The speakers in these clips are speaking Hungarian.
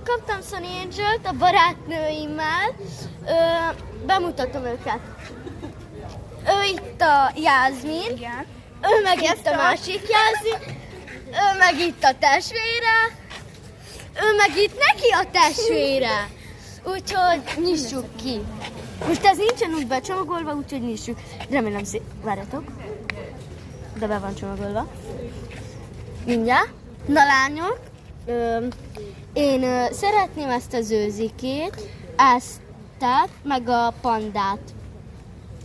kaptam Sunny Angel-t a barátnőimmel. Bemutatom őket. Ő itt a Jászmin. Igen. Ő meg itt a másik Jászmin. Ő meg itt a testvére. Ő meg itt neki a testvére. Úgyhogy nyissuk ki. Most ez nincsen úgy becsomagolva, úgyhogy nyissuk. Remélem várjatok. De be van csomagolva. Mindjárt. Na lányok, én szeretném ezt az őzikét, ezt, meg a pandát.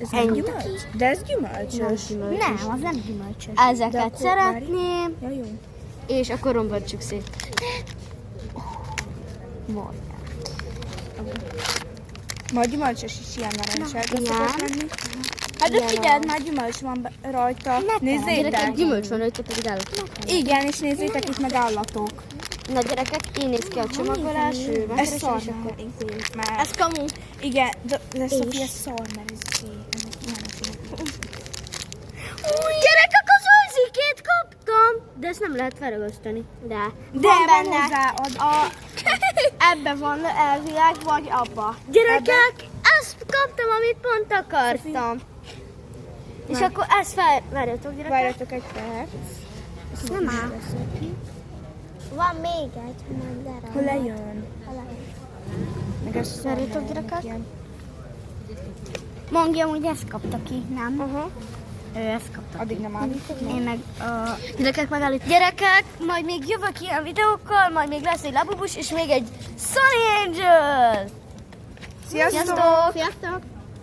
Ez nem gyümölcs? De ez gyümölcsös. Nem, az nem gyümölcsös. Ezeket szeretném, Ja, jó. és akkor romboltsuk szét. Majd. Majd gyümölcsös is ilyen narancsárga igen. szokott lenni. Hát de figyeld, már gyümölcs van rajta. Nézzétek! Gyerekek, gyümölcs van rajta, pedig állatok. Igen, és nézzétek, itt meg állatok. Na gyerekek, így néz ki a csomagolás. Ez szar már. Ez kamu. Igen, de Szofi, ez szar, mert ez szép. Gyerekek, az őzikét kaptam! De ezt nem lehet felragasztani. De. De van benne. Ebbe van elvileg, vagy abba. Gyerekek, ezt kaptam, amit pont akartam. És akkor ezt várjatok, gyerekek. Várjatok egy perc. Ez nem áll. Van még egy, majd gyere. Hol lejön? Meg ezt Várjatok, gyerekek. Mondja, hogy ezt kapta ki, nem? Ő ezt kapta. Addig nem állítok. Én meg Gyerekek, megállít. Gyerekek, majd még jövök ilyen videókkal, majd még lesz egy Labubus, és még egy Sunny Angel! Sziasztok! Sziasztok!